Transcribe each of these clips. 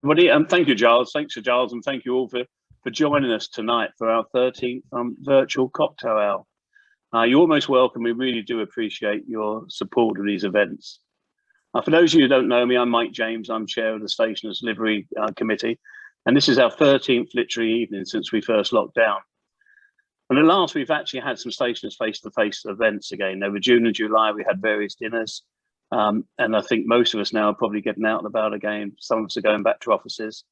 Everybody, thank you, Giles. Thanks to Giles, and thank you all for joining us tonight for our 13th virtual cocktail hour. You're most welcome. We really do appreciate your support of these events. For those of you who don't know me, I'm Mike James. I'm chair of the stationers Livery committee, and this is our 13th literary evening since we first locked down. And at last, we've actually had some stationers face-to-face events again. Over June and July, we had various dinners. And I think most of us now are probably getting out and about again. Some of us are going back to offices,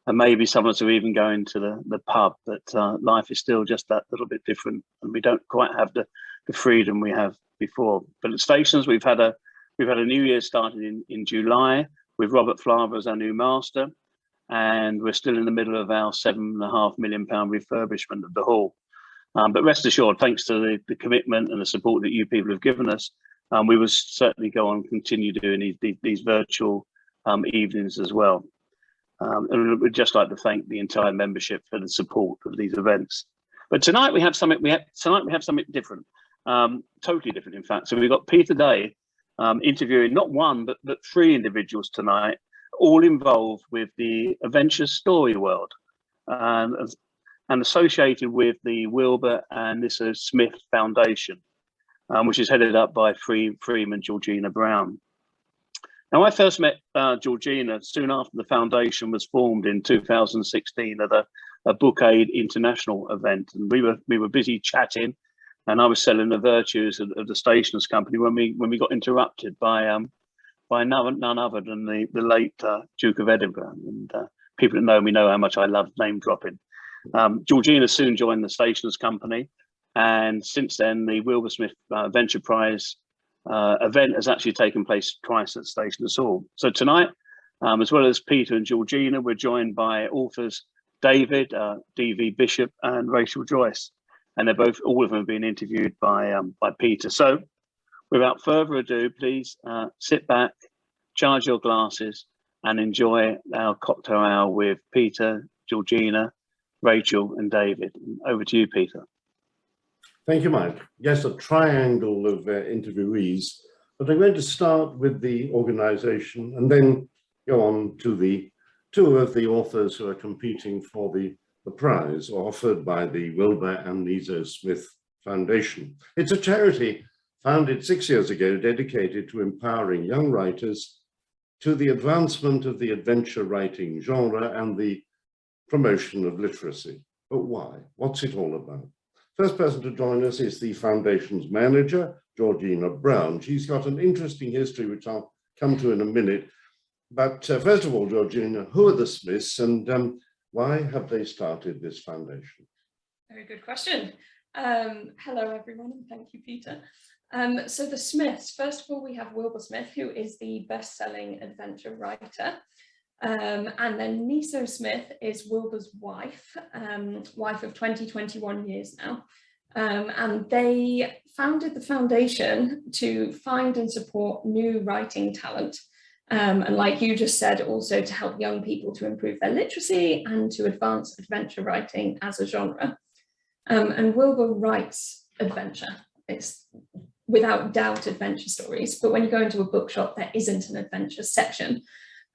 and maybe some of us are even going to the pub. But life is still just that little bit different, and we don't quite have the freedom we have before. But at stations, we've had a New Year started in July with Robert Flaver as our new master, and we're still in the middle of our £7.5 million refurbishment of the hall. But rest assured, thanks to the commitment and the support that you people have given us, we will certainly go on and continue doing these virtual evenings as well. And we'd just like to thank the entire membership for the support of these events. But tonight we have something. Tonight we have something different, totally different, in fact. So we've got Peter Day interviewing not one but three individuals tonight, all involved with the adventure story world, and associated with the Wilbur and Niso Smith Foundation, which is headed up by Freeman Georgina Brown. Now, I first met Georgina soon after the foundation was formed in 2016 at a Book Aid International event, and we were busy chatting, and I was selling the virtues of the stationers company when we got interrupted by none other than the late Duke of Edinburgh. And people that know me know how much I love name dropping. Georgina soon joined the stationers company, and since then the Wilbur Smith Venture Prize event has actually taken place twice at Stationers Hall. So tonight, as well as Peter and Georgina, we're joined by authors David, D.V. Bishop, and Rachel Joyce, and all of them have been interviewed by Peter. So without further ado, please sit back, charge your glasses, and enjoy our cocktail hour with Peter, Georgina, Rachel, and David. Over to you, Peter. Thank you, Mike. Yes, a triangle of interviewees, but I'm going to start with the organization and then go on to the two of the authors who are competing for the prize offered by the Wilbur and Niso Smith Foundation. It's a charity founded 6 years ago dedicated to empowering young writers to the advancement of the adventure writing genre and the promotion of literacy. But why? What's it all about? First person to join us is the foundation's manager, Georgina Brown. She's got an interesting history, which I'll come to in a minute. But first of all, Georgina, who are the Smiths, and why have they started this foundation? Very good question. Hello, everyone, and thank you, Peter. So the Smiths, first of all, we have Wilbur Smith, who is the best-selling adventure writer. And then Niso Smith is Wilbur's wife, wife of 21 years now. And they founded the foundation to find and support new writing talent. And like you just said, also to help young people to improve their literacy and to advance adventure writing as a genre. And Wilbur writes adventure. It's without doubt adventure stories. But when you go into a bookshop, there isn't an adventure section.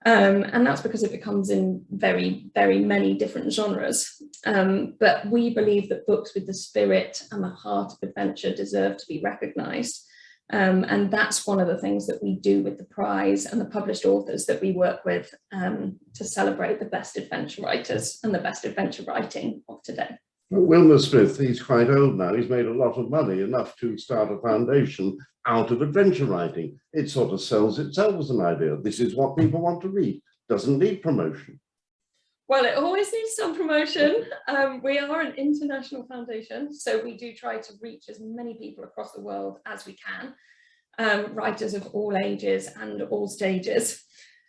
And that's because it becomes in very, very many different genres. But we believe that books with the spirit and the heart of adventure deserve to be recognised. And that's one of the things that we do with the prize and the published authors that we work with to celebrate the best adventure writers and the best adventure writing of today. Wilbur Smith, he's quite old now. He's made a lot of money, enough to start a foundation out of adventure writing. It sort of sells itself as an idea. This is what people want to read. Doesn't need promotion. Well, it always needs some promotion. We are an international foundation, so we do try to reach as many people across the world as we can, writers of all ages and all stages.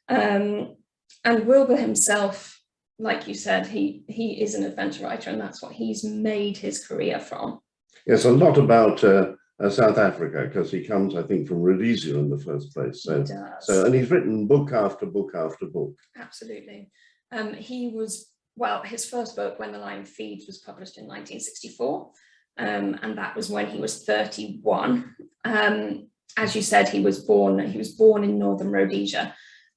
And Wilbur himself, like you said, he is an adventure writer, and that's what he's made his career from. Yes, a lot about South Africa, because he comes, I think, from Rhodesia in the first place. So, and he's written book after book after book. Absolutely. His first book, When the Lion Feeds, was published in 1964, and that was when he was 31. As you said, he was born in northern Rhodesia.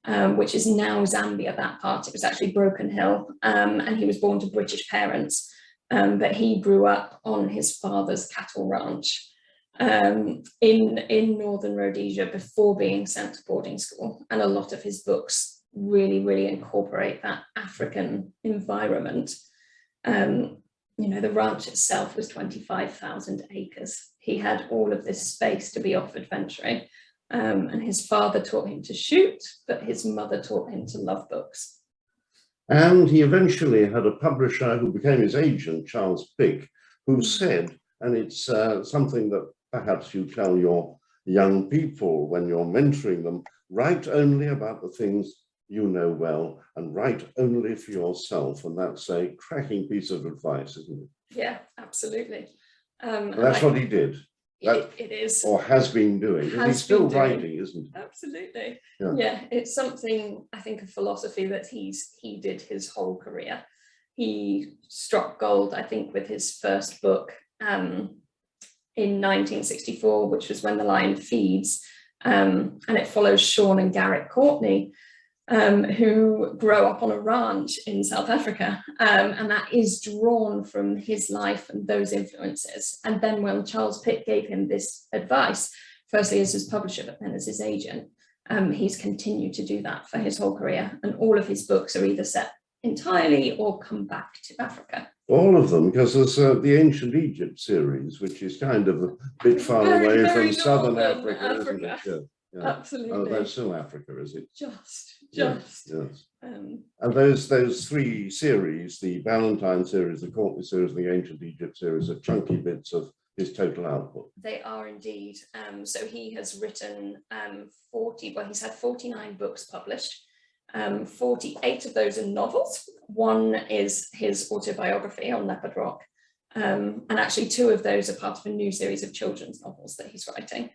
which is now Zambia, that part. It was actually Broken Hill, and he was born to British parents, but he grew up on his father's cattle ranch in northern Rhodesia before being sent to boarding school. And a lot of his books really incorporate that African environment. You know, the ranch itself was 25,000 acres. He had all of this space to be off adventuring. And his father taught him to shoot, but his mother taught him to love books. And he eventually had a publisher who became his agent, Charles Pick, who said, and it's something that perhaps you tell your young people when you're mentoring them, write only about the things you know well and write only for yourself. And that's a cracking piece of advice, isn't it? Yeah, absolutely. That's what he did. It is. Or has been doing. He's still writing, isn't he? Absolutely. Yeah, it's something, I think, a philosophy that he did his whole career. He struck gold, I think, with his first book in 1964, which was When the Lion Feeds. And it follows Sean and Garrett Courtney, who grow up on a ranch in South Africa, and that is drawn from his life and those influences. And then when Charles Pitt gave him this advice, firstly as his publisher, but then as his agent, he's continued to do that for his whole career. And all of his books are either set entirely or come back to Africa. All of them, because there's the Ancient Egypt series, which is kind of a bit far away from southern Africa, isn't it? Yeah. Absolutely. Oh, that's still Africa, is it? Just. Yes. And those three series, the Valentine series, the Courtney series, and the Ancient Egypt series, are chunky bits of his total output. They are indeed. So he has written he's had 49 books published. 48 of those are novels. One is his autobiography on Leopard Rock. And actually 2 of those are part of a new series of children's novels that he's writing.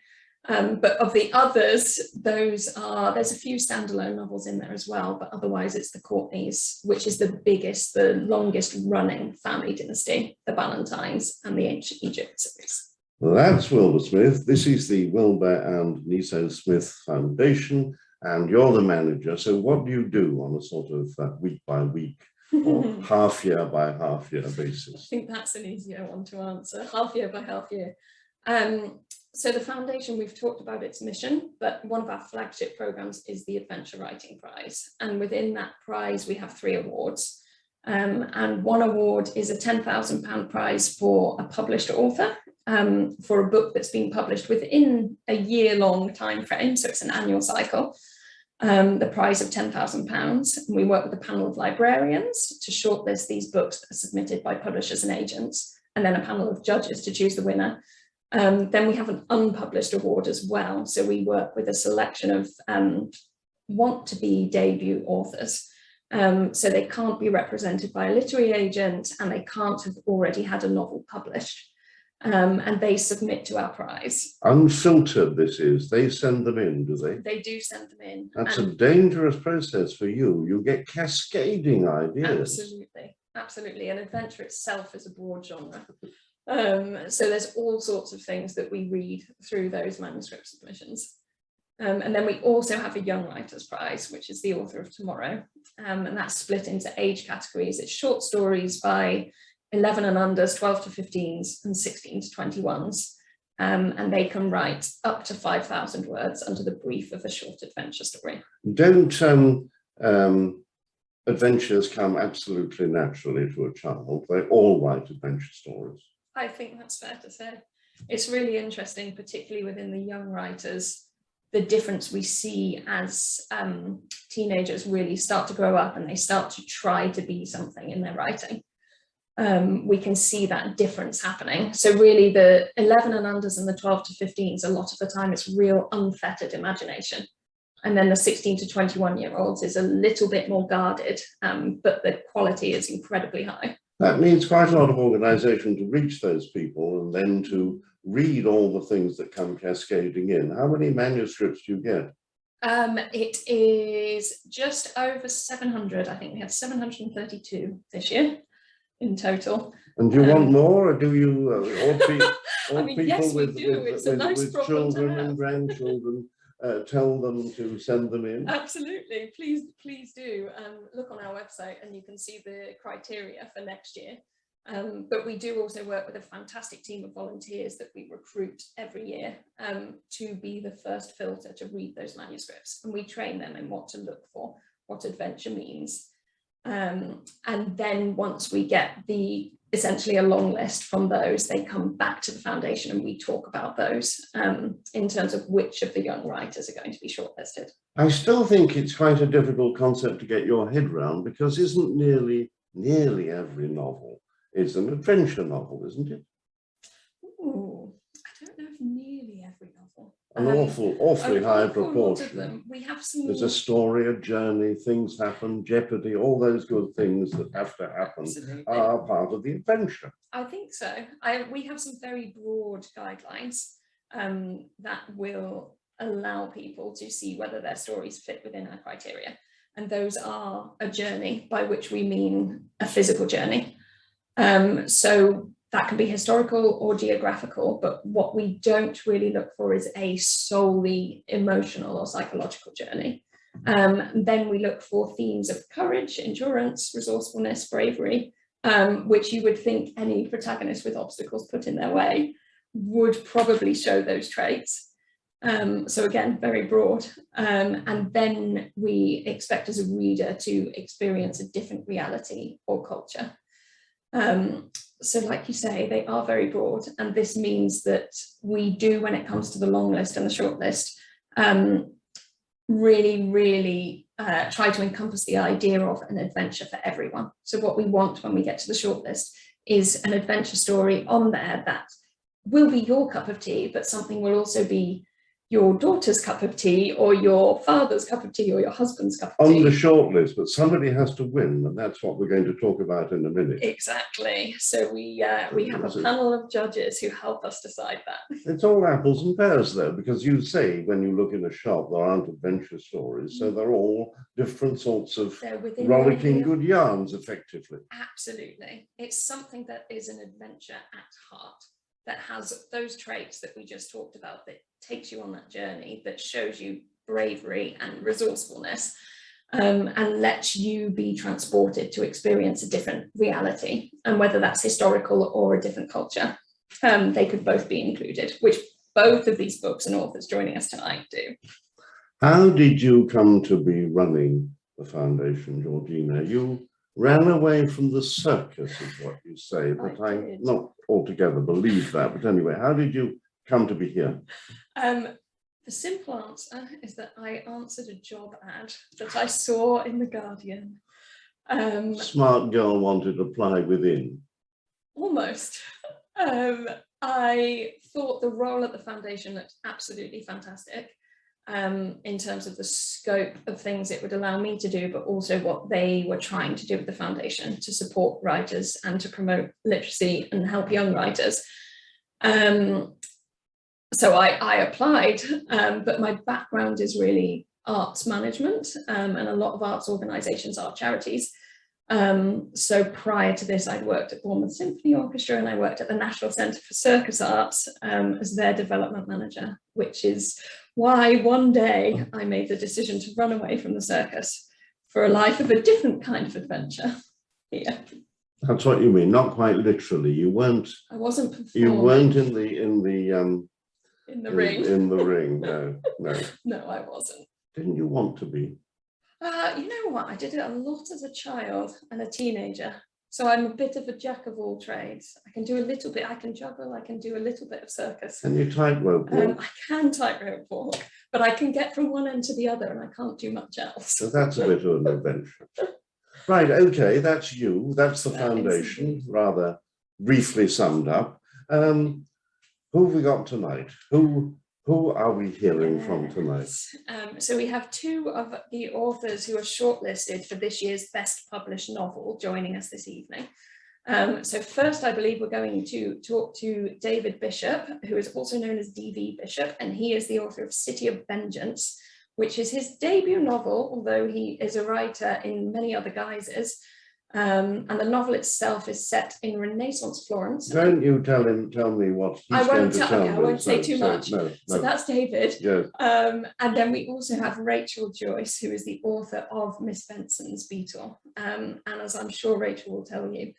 But of the others, there's a few standalone novels in there as well, but otherwise it's the Courtneys, which is the biggest, the longest running family dynasty, the Valentines and the Ancient Egypt series. Well, that's Wilbur Smith. This is the Wilbur and Niso Smith Foundation, and you're the manager. So what do you do on a sort of week by week or half year by half year basis? I think that's an easier one to answer, half year by half year. So the foundation, we've talked about its mission, but one of our flagship programs is the Adventure Writing Prize. And within that prize, we have 3 awards. And one award is a £10,000 prize for a published author for a book that's been published within a year-long time frame. So it's an annual cycle. The prize of £10,000. And we work with a panel of librarians to shortlist these books that are submitted by publishers and agents, and then a panel of judges to choose the winner. Then we have an unpublished award as well. So we work with a selection of want-to-be debut authors. So they can't be represented by a literary agent and they can't have already had a novel published. And they submit to our prize. Unfiltered, this is. They send them in, do they? They do send them in. That's a dangerous process for you. You get cascading ideas. Absolutely, absolutely. And adventure itself is a broad genre. So there's all sorts of things that we read through those manuscript submissions. And then we also have a Young Writers Prize, which is the author of tomorrow. And that's split into age categories. It's short stories by 11 and unders, 12 to 15s, and 16 to 21s. And they can write up to 5,000 words under the brief of a short adventure story. Don't adventures come absolutely naturally to a child? They all write adventure stories. I think that's fair to say. It's really interesting, particularly within the young writers, the difference we see as teenagers really start to grow up and they start to try to be something in their writing. We can see that difference happening. So really the 11 and unders and the 12 to 15s, a lot of the time it's real unfettered imagination. And then the 16 to 21-year-olds is a little bit more guarded, but the quality is incredibly high. That needs quite a lot of organisation to reach those people and then to read all the things that come cascading in. How many manuscripts do you get? It is just over 700. I think we had 732 this year in total. And do you want more, or do you, all I mean, people yes, with we do. It's a nice with problem children to have. and grandchildren tell them to send them in? Absolutely, please do. Look on our website and you can see the criteria for next year. But we do also work with a fantastic team of volunteers that we recruit every year to be the first filter to read those manuscripts. And we train them in what to look for, what adventure means. And then once we get essentially a long list from those, they come back to the foundation and we talk about those in terms of which of the young writers are going to be shortlisted. I still think it's quite a difficult concept to get your head round, because isn't nearly every novel is an adventure novel, isn't it? Ooh, I don't know if nearly every novel. An awfully high proportion. We have some. There's a story, a journey, things happen, jeopardy, all those good things that have to happen are part of the adventure. I think so. We have some very broad guidelines that will allow people to see whether their stories fit within our criteria. And those are a journey, by which we mean a physical journey. So that can be historical or geographical, but what we don't really look for is a solely emotional or psychological journey. Then we look for themes of courage, endurance, resourcefulness, bravery, which you would think any protagonist with obstacles put in their way would probably show those traits. So again, very broad. And then we expect as a reader to experience a different reality or culture. So like you say, they are very broad, and this means that we do, when it comes to the long list and the short list, really try to encompass the idea of an adventure for everyone. So what we want when we get to the short list is an adventure story on there that will be your cup of tea, but something will also be your daughter's cup of tea, or your father's cup of tea, or your husband's cup of tea. On the short list, but somebody has to win, and that's what we're going to talk about in a minute. Exactly. So we have a panel of judges who help us decide that. It's all apples and pears, though, because you say when you look in a shop, there aren't adventure stories, so they're all different sorts of rollicking good yarns, effectively. Absolutely. It's something that is an adventure at heart, that has those traits that we just talked about, that takes you on that journey, that shows you bravery and resourcefulness, and lets you be transported to experience a different reality. And whether that's historical or a different culture, they could both be included, which both of these books and authors joining us tonight do. How did you come to be running the foundation, Georgina? You ran away from the circus, is what you say, but I not altogether believe that. But anyway, how did you come to be here? The simple answer is that I answered a job ad that I saw in The Guardian. Smart girl wanted to apply within. Almost. I thought the role at the foundation looked absolutely fantastic. In terms of the scope of things it would allow me to do, but also what they were trying to do with the foundation to support writers and to promote literacy and help young writers. So I applied, but my background is really arts management, and a lot of arts organisations are charities. So prior to this, I'd worked at Bournemouth Symphony Orchestra, and I worked at the National Centre for Circus Arts as their development manager, which is why one day I made the decision to run away from the circus for a life of a different kind of adventure here. That's what you mean, not quite literally. You weren't. I wasn't performing. You weren't in the ring. In the ring, no. No, I wasn't. Didn't you want to be? You know what? I did it a lot as a child and a teenager. So I'm a bit of a jack of all trades. I can do a little bit, I can juggle, I can do a little bit of circus. And you tightrope walk? I can tightrope walk, but I can get from one end to the other and I can't do much else. So that's a bit of an adventure. Right, okay, that's you. That's the foundation, rather briefly summed up. Who have we got tonight? Who are we hearing from tonight? So we have two of the authors who are shortlisted for this year's Best Published Novel joining us this evening. So first, I believe we're going to talk to David Bishop, who is also known as D.V. Bishop, and he is the author of City of Vengeance, which is his debut novel, although he is a writer in many other guises. And the novel itself is set in Renaissance Florence. Don't you tell me what he's going to tell me. I won't say too much. No. So that's David. Yes. And then we also have Rachel Joyce, who is the author of Miss Benson's Beetle. And as I'm sure Rachel will tell you,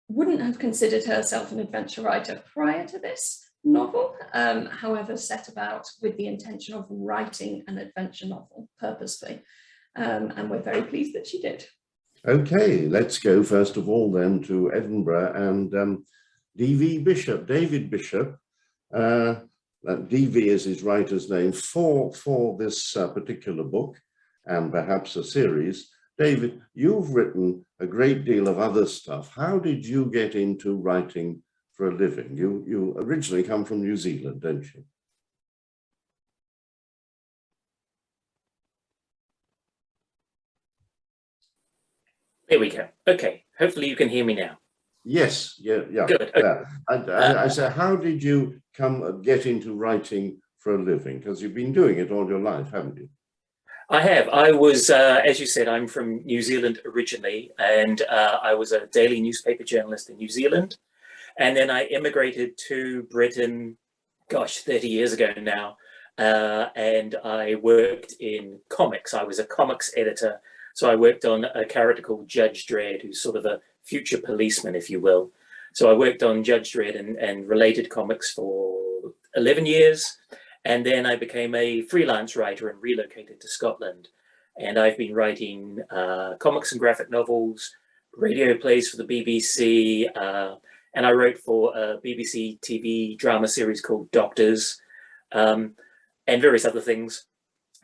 wouldn't have considered herself an adventure writer prior to this novel, however, set about with the intention of writing an adventure novel purposely. And we're very pleased that she did. Okay, let's go first of all then to Edinburgh and David Bishop. DV is his writer's name for this particular book and perhaps a series. David, you've written a great deal of other stuff. How did you get into writing for a living? You originally come from New Zealand, don't you? There we go. Okay, hopefully you can hear me now. Yes, yeah. Good. Yeah. I said, how did you get into writing for a living? Because you've been doing it all your life, haven't you? I have. I was, as you said, I'm from New Zealand originally, and I was a daily newspaper journalist in New Zealand. And then I immigrated to Britain, gosh, 30 years ago now. And I worked in comics. I was a comics editor. So I worked on a character called Judge Dredd, who's sort of a future policeman, if you will. So I worked on Judge Dredd and related comics for 11 years. And then I became a freelance writer and relocated to Scotland. And I've been writing comics and graphic novels, radio plays for the BBC, and I wrote for a BBC TV drama series called Doctors, and various other things.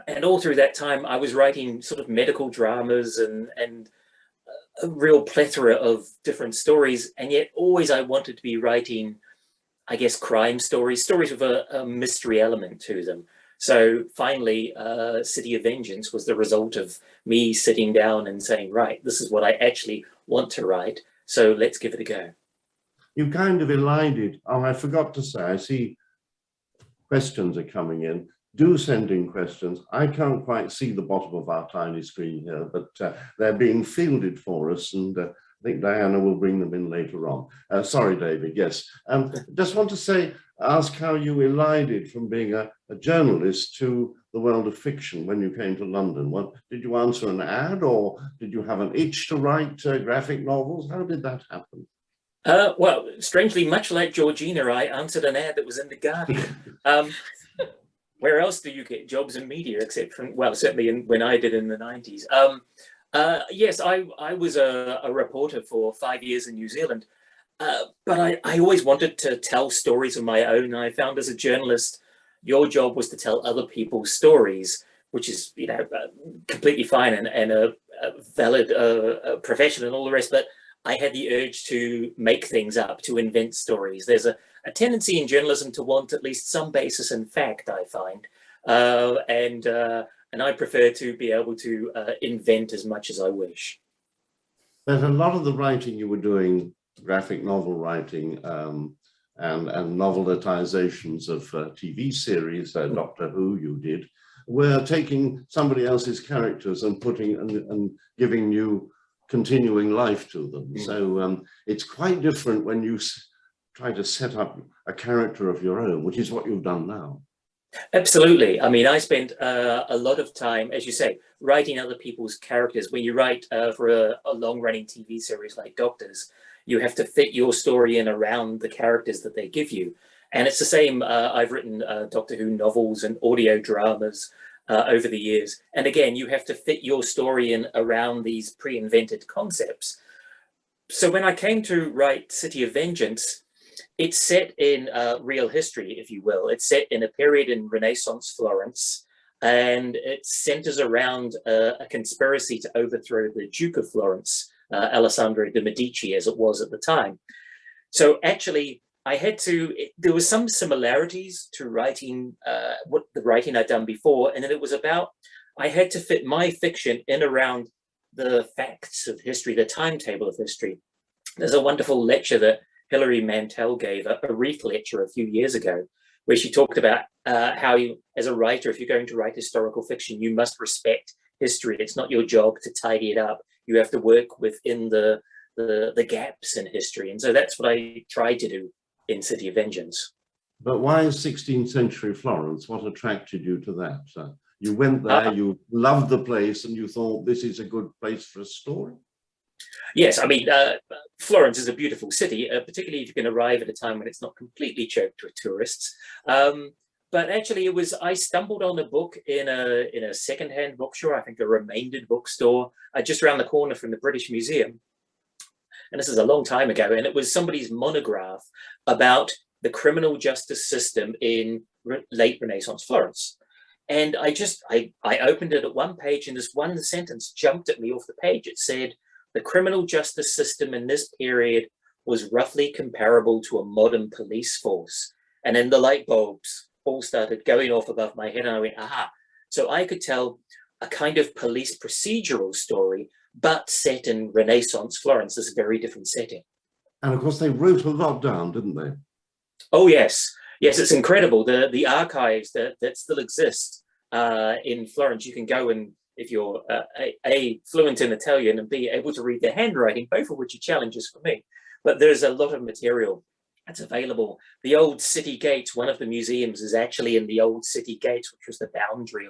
And all through that time, I was writing sort of medical dramas and a real plethora of different stories. And yet always I wanted to be writing, I guess, crime stories with a mystery element to them. So finally, City of Vengeance was the result of me sitting down and saying, right, this is what I actually want to write. So let's give it a go. You kind of elided. Oh, I forgot to say, I see questions are coming in. Do send in questions. I can't quite see the bottom of our tiny screen here, but they're being fielded for us, and I think Diana will bring them in later on. Sorry, David, yes. Just want to ask how you elided from being a journalist to the world of fiction when you came to London. Did you answer an ad, or did you have an itch to write graphic novels? How did that happen? Well, strangely, much like Georgina, I answered an ad that was in The Guardian. Where else do you get jobs in media except from, well, certainly when I did in the 90s. Yes, I was a reporter for 5 years in New Zealand, but I always wanted to tell stories of my own. I found as a journalist, your job was to tell other people's stories, which is, you know, completely fine and a valid profession and all the rest, but I had the urge to make things up, to invent stories. There's a tendency in journalism to want at least some basis in fact, I find. And I prefer to be able to invent as much as I wish. There's a lot of the writing you were doing, graphic novel writing, and novelizations of TV series, Doctor Who you did, were taking somebody else's characters and giving you continuing life to them. So it's quite different when you try to set up a character of your own, which is what you've done now. Absolutely. I mean, I spent a lot of time, as you say, writing other people's characters. When you write for a long-running TV series like Doctors, you have to fit your story in around the characters that they give you. And it's the same, I've written Doctor Who novels and audio dramas over the years. And again, you have to fit your story in around these pre-invented concepts. So when I came to write City of Vengeance, it's set in real history, if you will. It's set in a period in Renaissance Florence, and it centers around a conspiracy to overthrow the Duke of Florence, Alessandro de' Medici, as it was at the time. So actually, there was some similarities to writing, what the writing I'd done before, and then it was about, I had to fit my fiction in around the facts of history, the timetable of history. There's a wonderful lecture that Hilary Mantel gave, a Reith lecture a few years ago, where she talked about how you, as a writer, if you're going to write historical fiction, you must respect history. It's not your job to tidy it up. You have to work within the gaps in history. And so that's what I tried to do in City of Vengeance. But why 16th century Florence? What attracted you to that? You went there, you loved the place, and you thought this is a good place for a story? Yes, I mean, Florence is a beautiful city, particularly if you can arrive at a time when it's not completely choked with tourists. But actually, I stumbled on a book in a secondhand bookstore, I think a remaindered bookstore, just around the corner from the British Museum. And this is a long time ago, and it was somebody's monograph about the criminal justice system in late Renaissance Florence. And I opened it at one page, and this one sentence jumped at me off the page. It said, the criminal justice system in this period was roughly comparable to a modern police force. And then the light bulbs all started going off above my head, and I went, aha. So I could tell a kind of police procedural story, but set in Renaissance Florence, this very different setting. And of course, they wrote a lot down, didn't they? Oh, yes. Yes, it's incredible. The archives that still exist in Florence, you can go and, if you're A, fluent in Italian, and B, able to read their handwriting, both of which are challenges for me. But there's a lot of material that's available. The old city gates, one of the museums is actually in the old city gates, which was the boundary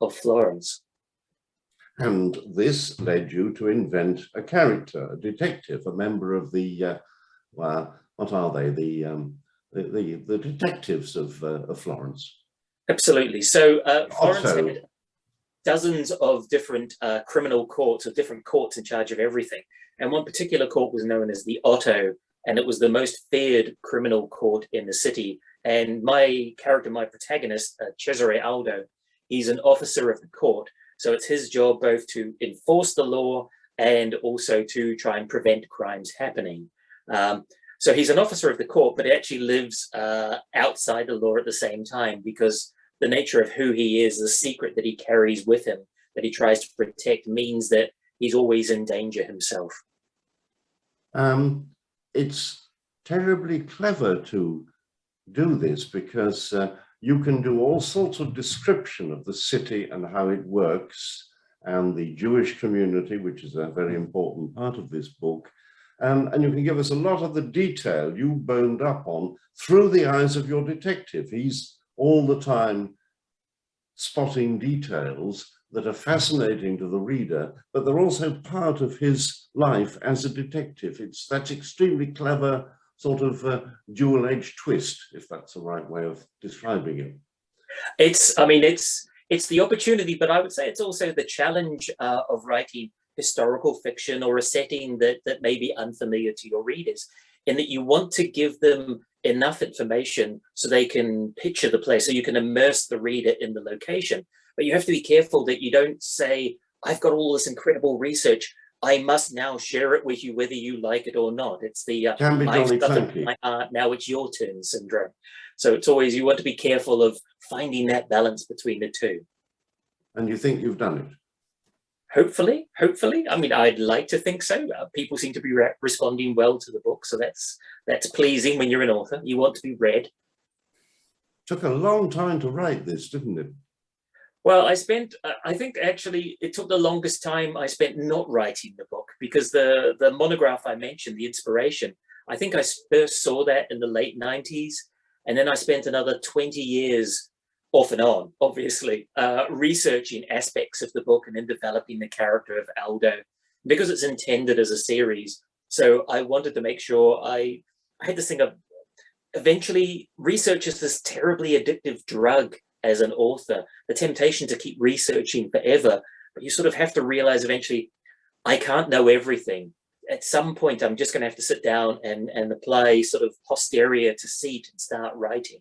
of Florence. And this led you to invent a character, a detective, a member of the, what are they? The detectives of Florence. Absolutely. So Florence had dozens of different criminal courts, of different courts in charge of everything. And one particular court was known as the Otto, and it was the most feared criminal court in the city. And my character, my protagonist, Cesare Aldo, he's an officer of the court. So it's his job both to enforce the law and also to try and prevent crimes happening. So he's an officer of the court, but he actually lives outside the law at the same time, because the nature of who he is, the secret that he carries with him, that he tries to protect, means that he's always in danger himself. It's terribly clever to do this, because you can do all sorts of description of the city and how it works, and the Jewish community, which is a very important part of this book. And you can give us a lot of the detail you boned up on through the eyes of your detective. He's all the time spotting details that are fascinating to the reader, but they're also part of his life as a detective. That's extremely clever, sort of dual-edged twist, if that's the right way of describing it. It's the opportunity, but I would say it's also the challenge of writing historical fiction or a setting that may be unfamiliar to your readers, in that you want to give them enough information so they can picture the place, so you can immerse the reader in the location. But you have to be careful that you don't say, I've got all this incredible research, I must now share it with you whether you like it or not. It's the I've got it in my heart, now it's your turn syndrome. So it's always, you want to be careful of finding that balance between the two. And you think you've done it? Hopefully. I mean, I'd like to think so. People seem to be responding well to the book, so that's pleasing when you're an author. You want to be read. Took a long time to write this, didn't it? Well, I think actually it took the longest time I spent not writing the book, because the monograph I mentioned, the inspiration, I think I first saw that in the late 90s. And then I spent another 20 years off and on, obviously, researching aspects of the book and then developing the character of Aldo, because it's intended as a series. So I wanted to make sure I had this thing of, eventually research is this terribly addictive drug as an author, the temptation to keep researching forever, but you sort of have to realize eventually, I can't know everything. At some point, I'm just going to have to sit down and apply sort of posterior to seat and start writing.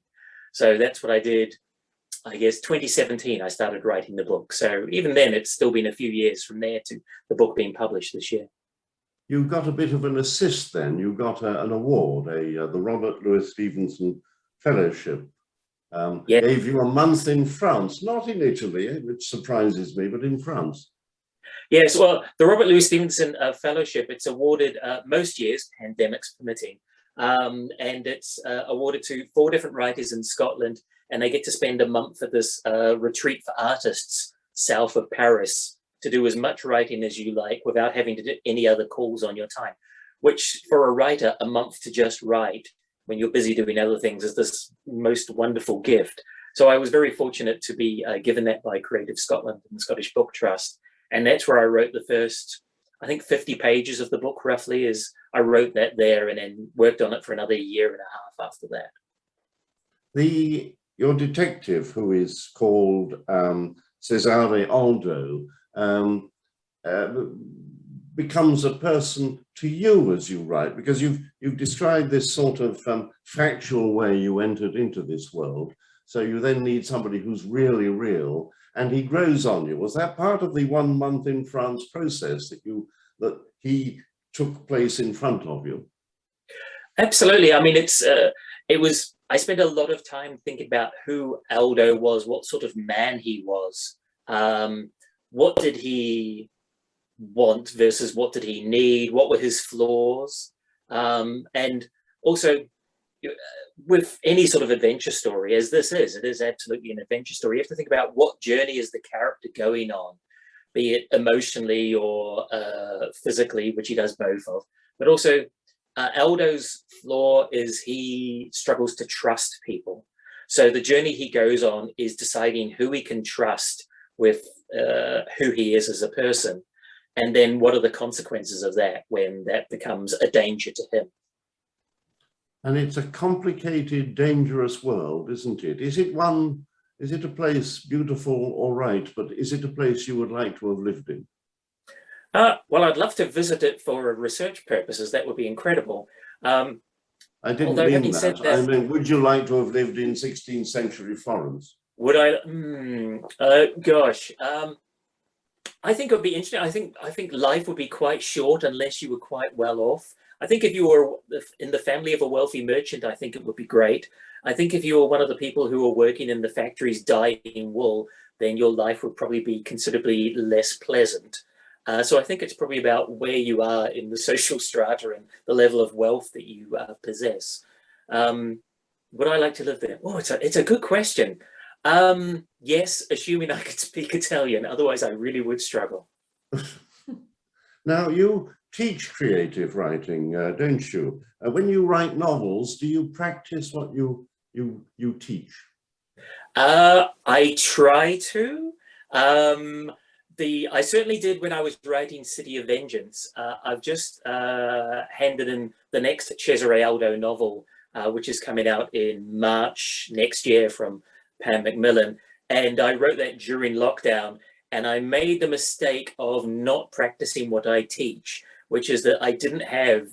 So that's what I did. I guess 2017, I started writing the book. So even then, it's still been a few years from there to the book being published this year. You got a bit of an assist then. You got an award, the Robert Louis Stevenson Fellowship. Yeah. Gave you a month in France, not in Italy, which surprises me, but in France. Yes, well, the Robert Louis Stevenson Fellowship, it's awarded most years, pandemics permitting, and it's awarded to 4 different writers in Scotland, and they get to spend a month at this retreat for artists south of Paris, to do as much writing as you like without having to do any other calls on your time, which for a writer, a month to just write when you're busy doing other things is this most wonderful gift. So I was very fortunate to be given that by Creative Scotland and the Scottish Book Trust. And that's where I wrote the first, I think 50 pages of the book roughly is, I wrote that there and then worked on it for another year and a half after that. Your detective, who is called Cesare Aldo, becomes a person to you as you write, because you've described this sort of factual way you entered into this world. So you then need somebody who's really real, and he grows on you. Was that part of the 1 month in France process that he took place in front of you? Absolutely. I mean, I spent a lot of time thinking about who Aldo was, what sort of man he was, what did he want versus what did he need, what were his flaws, and also with any sort of adventure story, as this is, it is absolutely an adventure story. You have to think about what journey is the character going on, be it emotionally or physically, which he does both of, but also Aldo's flaw is he struggles to trust people. So the journey he goes on is deciding who he can trust with who he is as a person. And then what are the consequences of that when that becomes a danger to him? And it's a complicated, dangerous world, isn't it? Is it a place beautiful, all right, but is it a place you would like to have lived in? Well, I'd love to visit it for research purposes. That would be incredible. I didn't mean that. I mean, would you like to have lived in 16th century Florence? Would I? Gosh, I think it would be interesting. I think life would be quite short unless you were quite well off. I think if you were in the family of a wealthy merchant, I think it would be great. I think if you were one of the people who were working in the factories dyeing wool, then your life would probably be considerably less pleasant. So I think it's probably about where you are in the social strata and the level of wealth that you possess. Would I like to live there? Oh, it's a good question. Yes, assuming I could speak Italian, otherwise I really would struggle. Now, you teach creative writing, don't you? When you write novels, do you practice what you teach? I try to. I certainly did when I was writing City of Vengeance. I've just handed in the next Cesare Aldo novel, which is coming out in March next year from Pam Macmillan. And I wrote that during lockdown, and I made the mistake of not practicing what I teach, which is that I didn't have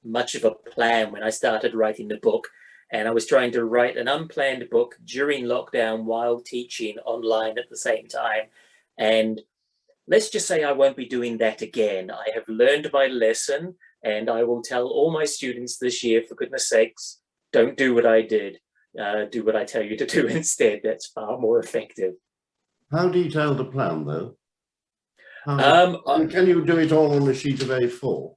much of a plan when I started writing the book. And I was trying to write an unplanned book during lockdown while teaching online at the same time. And let's just say I won't be doing that again. I have learned my lesson, and I will tell all my students this year, for goodness sakes, don't do what I did. Do what I tell you to do instead. That's far more effective. How detailed a plan, though? Can you do it all on a sheet of A4?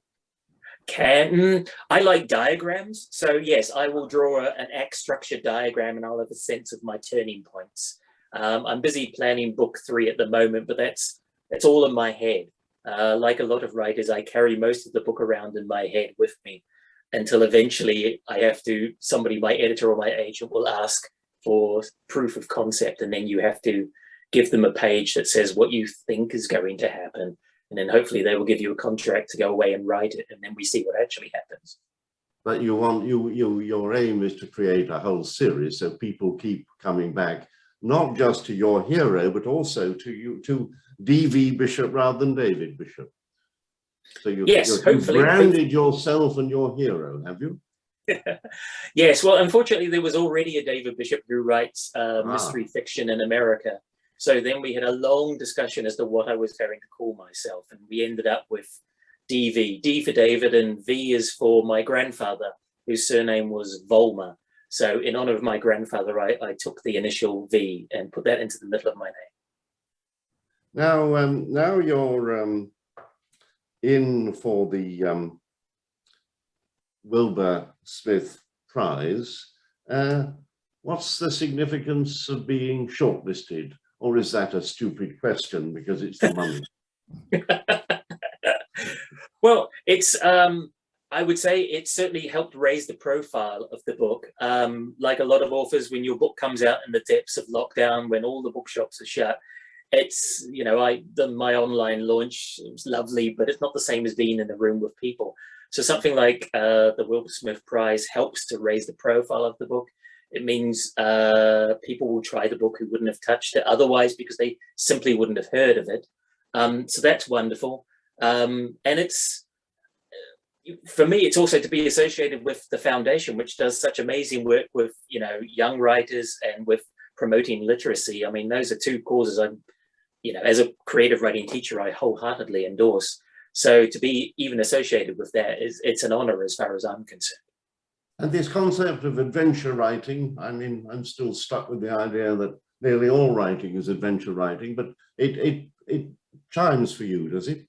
I like diagrams. So yes, I will draw an act structure diagram and I'll have a sense of my turning points. I'm busy planning book 3 at the moment, but that's all in my head. Like a lot of writers, I carry most of the book around in my head with me until eventually somebody, my editor or my agent, will ask for proof of concept, and then you have to give them a page that says what you think is going to happen, and then hopefully they will give you a contract to go away and write it, and then we see what actually happens. But your aim is to create a whole series, so people keep coming back, not just to your hero, but also to D.V. Bishop rather than David Bishop. So you've branded yourself and your hero, have you? Yes, well, unfortunately, there was already a David Bishop who writes mystery fiction in America. So then we had a long discussion as to what I was going to call myself, and we ended up with DV, D for David, and V is for my grandfather, whose surname was Volmer. So in honor of my grandfather, I took the initial V and put that into the middle of my name. Now you're in for the Wilbur Smith Prize. What's the significance of being shortlisted? or is that a stupid question because it's the money? Well, it's I would say it certainly helped raise the profile of the book. Like a lot of authors, when your book comes out in the depths of lockdown, when all the bookshops are shut, it's, you know, my online launch, it was lovely, but it's not the same as being in the room with people. So something like the Wilbur Smith Prize helps to raise the profile of the book. It means people will try the book who wouldn't have touched it otherwise because they simply wouldn't have heard of it. So that's wonderful. And it's, for me, it's also to be associated with the foundation, which does such amazing work with, you know, young writers and with promoting literacy. I mean, those are two causes I'm, you know, as a creative writing teacher, I wholeheartedly endorse. So to be even associated with that it's an honor as far as I'm concerned. And this concept of adventure writing, I mean, I'm still stuck with the idea that nearly all writing is adventure writing, but it chimes for you, does it?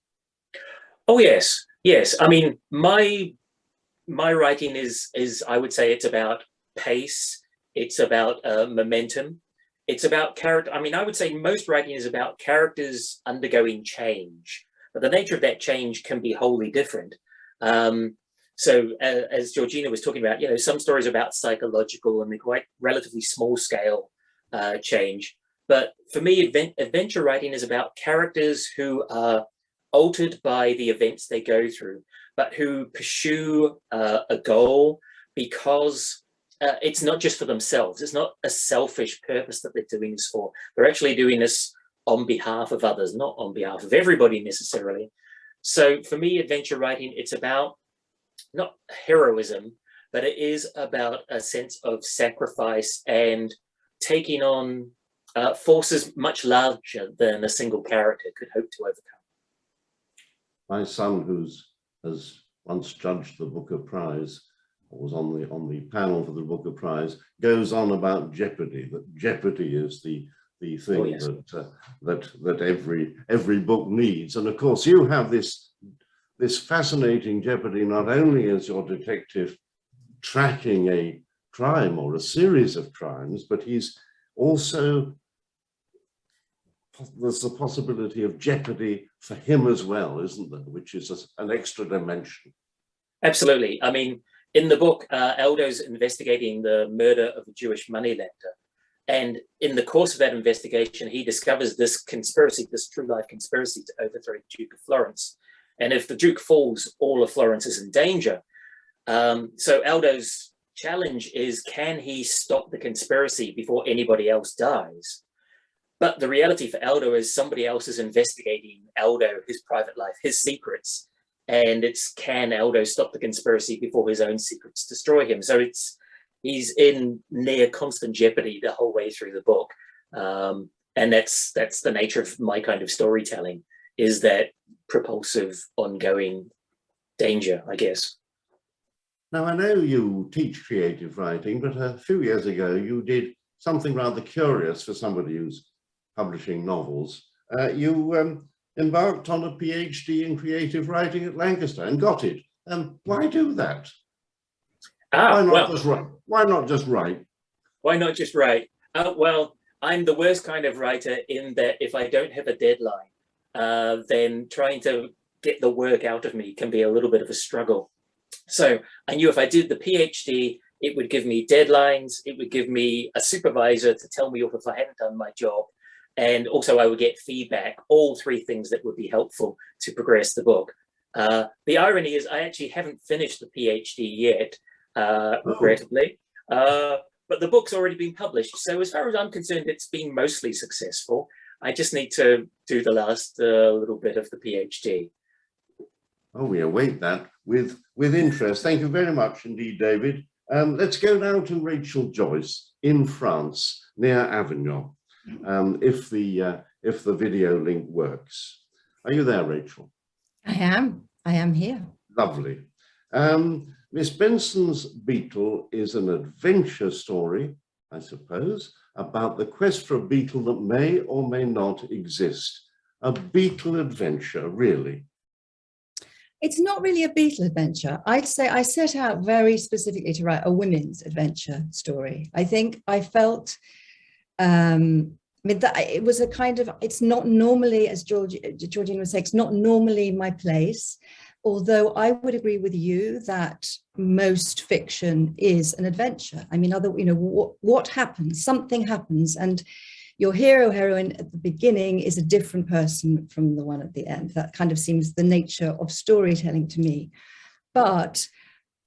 Oh, yes. Yes. I mean, my writing is I would say it's about pace. It's about momentum. It's about character. I mean, I would say most writing is about characters undergoing change, but the nature of that change can be wholly different. So as Georgina was talking about, you know, some stories are about psychological and they're quite relatively small scale change. But for me, adventure writing is about characters who are altered by the events they go through, but who pursue a goal because it's not just for themselves. It's not a selfish purpose that they're doing this for. They're actually doing this on behalf of others, not on behalf of everybody necessarily. So for me, adventure writing, it's about not heroism, but it is about a sense of sacrifice and taking on forces much larger than a single character could hope to overcome. My son, has once judged the Booker Prize, or was on the panel for the Booker Prize, goes on about jeopardy. That jeopardy is the thing. Oh, yes. that every book needs. And of course, you have this fascinating jeopardy not only as your detective tracking a crime or a series of crimes, but he's also, there's the possibility of jeopardy for him as well, isn't there? Which is an extra dimension. Absolutely. I mean, in the book, Aldo's investigating the murder of a Jewish moneylender. And in the course of that investigation, he discovers this conspiracy, this true life conspiracy to overthrow the Duke of Florence. And if the Duke falls, all of Florence is in danger. So Aldo's challenge is, can he stop the conspiracy before anybody else dies? But the reality for Aldo is somebody else is investigating Aldo, his private life, his secrets. And it's, can Aldo stop the conspiracy before his own secrets destroy him? So he's in near constant jeopardy the whole way through the book. And that's the nature of my kind of storytelling, is that propulsive, ongoing danger, I guess. Now, I know you teach creative writing, but a few years ago, you did something rather curious for somebody who's publishing novels. You embarked on a PhD in creative writing at Lancaster and got it. Why do that? Why not just write? Why not just write? Why not just write? Well, I'm the worst kind of writer in that if I don't have a deadline, then trying to get the work out of me can be a little bit of a struggle. So I knew if I did the PhD, it would give me deadlines, it would give me a supervisor to tell me off if I hadn't done my job, and also I would get feedback, all three things that would be helpful to progress the book. The irony is I actually haven't finished the PhD yet, regrettably, but the book's already been published. So as far as I'm concerned, it's been mostly successful. I just need to do the last little bit of the PhD. Oh, we await that with interest. Thank you very much indeed, David. Let's go now to Rachel Joyce in France, near Avignon, if the video link works. Are you there, Rachel? I am here. Lovely. Miss Benson's Beetle is an adventure story, I suppose, about the quest for a beetle that may or may not exist. A beetle adventure, really. It's not really a beetle adventure. I'd say I set out very specifically to write a women's adventure story. I think I felt, mean, it was a kind of, it's not normally, as Georgina was saying, it's not normally my place, although I would agree with you that most fiction is an adventure. I mean, what happens? Something happens, and your hero, heroine at the beginning is a different person from the one at the end. That kind of seems the nature of storytelling to me. But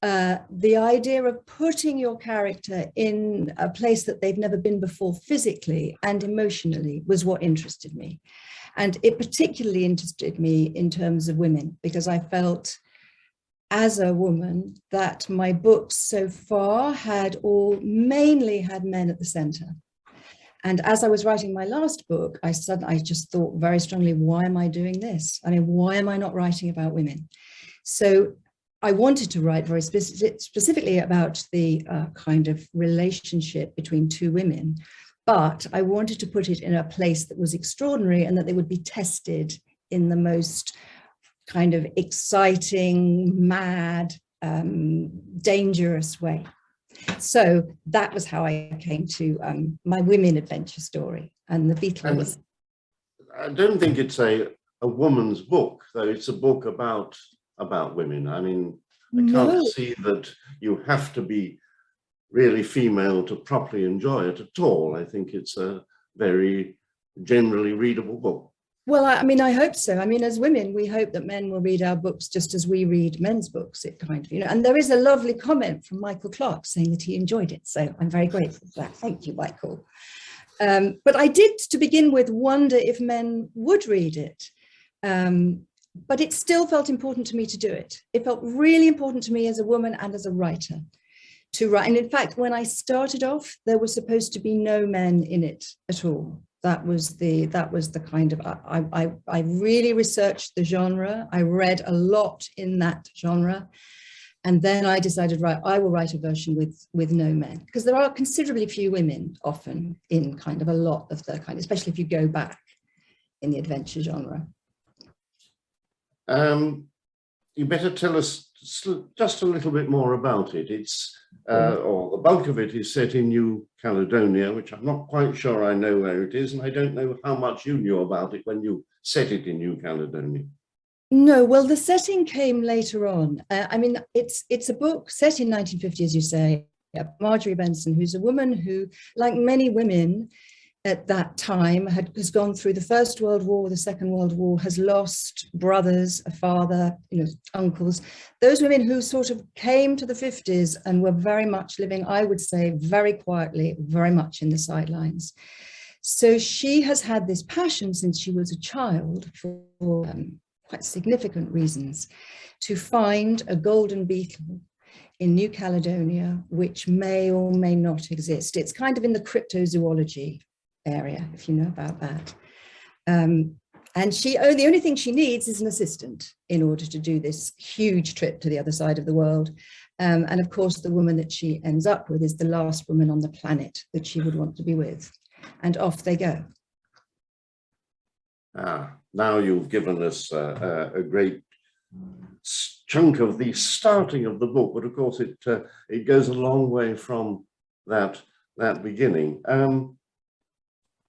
the idea of putting your character in a place that they've never been before physically and emotionally was what interested me. And it particularly interested me in terms of women, because I felt as a woman that my books so far had mainly had men at the center. And as I was writing my last book, I just thought very strongly, why am I doing this? I mean, why am I not writing about women? So I wanted to write very specifically about the kind of relationship between two women, but I wanted to put it in a place that was extraordinary and that they would be tested in the most kind of exciting, mad, dangerous way. So that was how I came to my women adventure story and the Beatles. I don't think it's a woman's book, though. It's a book about women. I mean, I can't see that you have to be really female to properly enjoy it at all. I think it's a very generally readable book. Well, I mean, I hope so. I mean, as women, we hope that men will read our books just as we read men's books. It kind of, and there is a lovely comment from Michael Clark saying that he enjoyed it. So I'm very grateful for that. Thank you, Michael. But I did, to begin with, wonder if men would read it. But it still felt important to me to do it. It felt really important to me as a woman and as a writer to write. And in fact, when I started off, there was supposed to be no men in it at all. That was the kind of, I really researched the genre. I read a lot in that genre. And then I decided, right, I will write a version with no men, because there are considerably few women often in kind of a lot of the kind, especially if you go back in the adventure genre. You better tell us just a little bit more about it. It's, or the bulk of it is set in New Caledonia, which I'm not quite sure I know where it is, and I don't know how much you knew about it when you set it in New Caledonia. No, well, the setting came later on. I mean, it's a book set in 1950, as you say, Marjorie Benson, who's a woman who, like many women at that time, has gone through the First World War, the Second World War, has lost brothers, a father, uncles. Those women who sort of came to the 50s and were very much living, I would say, very quietly, very much in the sidelines. So she has had this passion since she was a child for quite significant reasons to find a golden beetle in New Caledonia, which may or may not exist. It's kind of in the cryptozoology area, if you know about that. And the only thing she needs is an assistant in order to do this huge trip to the other side of the world. And of course, the woman that she ends up with is the last woman on the planet that she would want to be with. And off they go. Now you've given us a great chunk of the starting of the book, but of course it goes a long way from that beginning.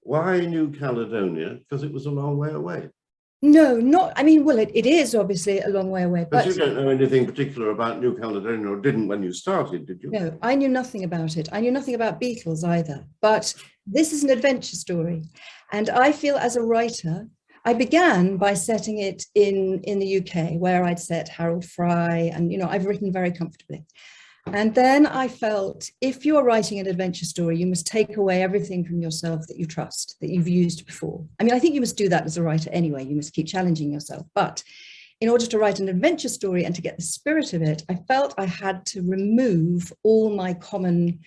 Why New Caledonia? Because it was a long way away. No, not, I mean, well, it is obviously a long way away. But you don't know anything particular about New Caledonia, or didn't when you started, did you? No, I knew nothing about it. I knew nothing about beetles either. But this is an adventure story. And I feel as a writer, I began by setting it in the UK, where I'd set Harold Fry, and I've written very comfortably. And then I felt, if you're writing an adventure story, you must take away everything from yourself that you trust, that you've used before. I mean, I think you must do that as a writer anyway. You must keep challenging yourself. But in order to write an adventure story and to get the spirit of it, I felt I had to remove all my common,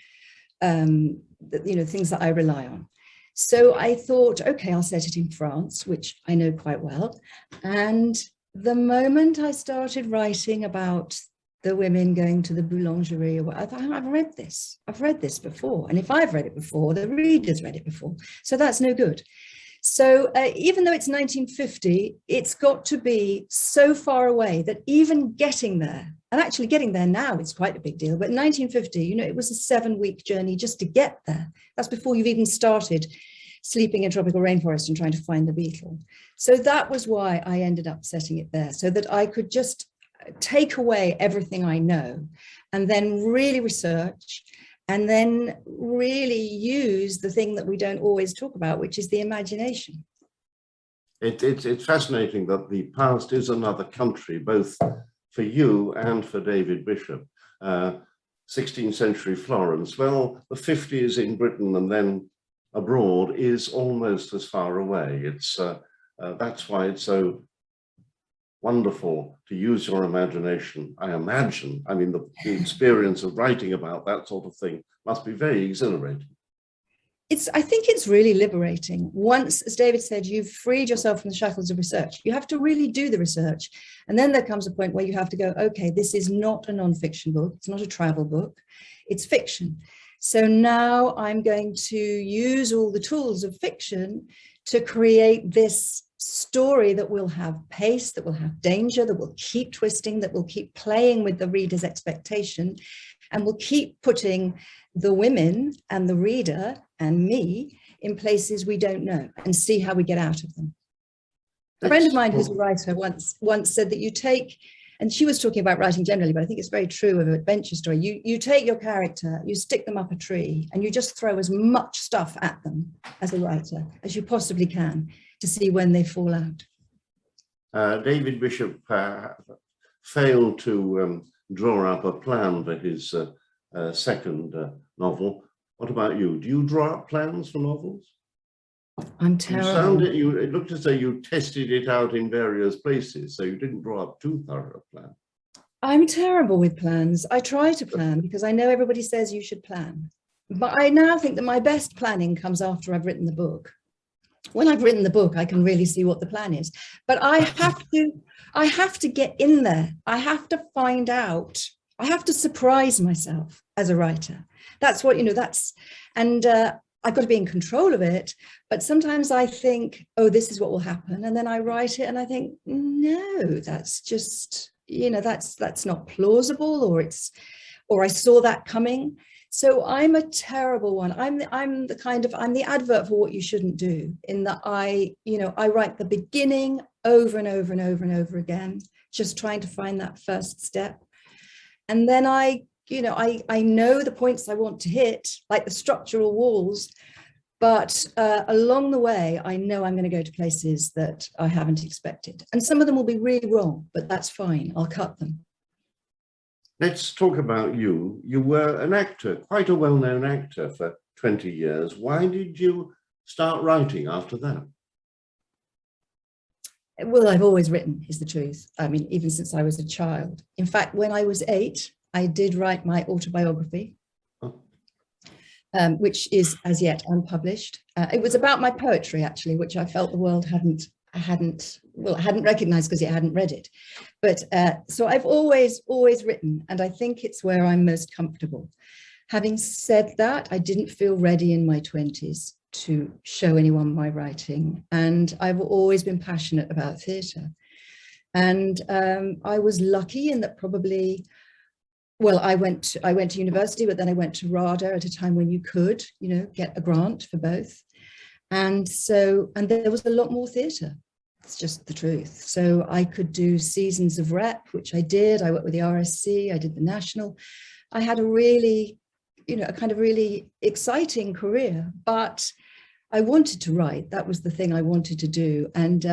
things that I rely on. So I thought, okay, I'll set it in France, which I know quite well. And the moment I started writing about the women going to the boulangerie, I thought, I've read this before. And if I've read it before, the reader's read it before. So that's no good. So even though it's 1950, it's got to be so far away that even getting there, and actually getting there now is quite a big deal, but in 1950, it was a 7-week journey just to get there. That's before you've even started sleeping in tropical rainforest and trying to find the beetle. So that was why I ended up setting it there, so that I could just take away everything I know and then really research and then really use the thing that we don't always talk about, which is the imagination. It's fascinating that the past is another country, both for you and for David Bishop. 16th century Florence, well, the 50s in Britain and then abroad is almost as far away. It's that's why it's so wonderful to use your imagination. I imagine, I mean, the experience of writing about that sort of thing must be very exhilarating. I think it's really liberating. Once, as David said, you've freed yourself from the shackles of research. You have to really do the research. And then there comes a point where you have to go, okay, this is not a non-fiction book. It's not a travel book. It's fiction. So now I'm going to use all the tools of fiction to create this story that will have pace, that will have danger, that will keep twisting, that will keep playing with the reader's expectation, and will keep putting the women and the reader and me in places we don't know and see how we get out of them. A friend of mine who's a writer once said that you take, and she was talking about writing generally, but I think it's very true of an adventure story. You take your character, you stick them up a tree, and you just throw as much stuff at them as a writer as you possibly can to see when they fall out. David Bishop failed to draw up a plan for his second novel. What about you? Do you draw up plans for novels? I'm terrible. It looked as though you tested it out in various places, so you didn't draw up too thorough a plan. I'm terrible with plans. I try to plan because I know everybody says you should plan. But I now think that my best planning comes after I've written the book. When I've written the book, I can really see what the plan is. But I have to get in there. I have to find out. I have to surprise myself as a writer. That's what, and I've got to be in control of it. But sometimes I think, oh, this is what will happen. And then I write it and I think, no, that's just, that's not plausible, or I saw that coming. So I'm a terrible one. I'm the advert for what you shouldn't do, in that I write the beginning over and over and over and over again, just trying to find that first step. And then I know the points I want to hit, like the structural walls, but along the way, I know I'm going to go to places that I haven't expected. And some of them will be really wrong, but that's fine. I'll cut them. Let's talk about you. You were an actor, quite a well-known actor for 20 years. Why did you start writing after that? Well, I've always written, is the truth. I mean, even since I was a child. In fact, when I was 8, I did write my autobiography, which is as yet unpublished. It was about my poetry, actually, which I felt the world hadn't recognized because it hadn't read it. But so I've always written, and I think it's where I'm most comfortable. Having said that, I didn't feel ready in my 20s to show anyone my writing, and I've always been passionate about theatre. And I was lucky in that probably, well, I went to university, but then I went to RADA at a time when you could, get a grant for both. And there was a lot more theatre. It's just the truth. So I could do seasons of rep, which I did. I worked with the RSC, I did the National. I had a really, a kind of really exciting career, but I wanted to write. That was the thing I wanted to do. And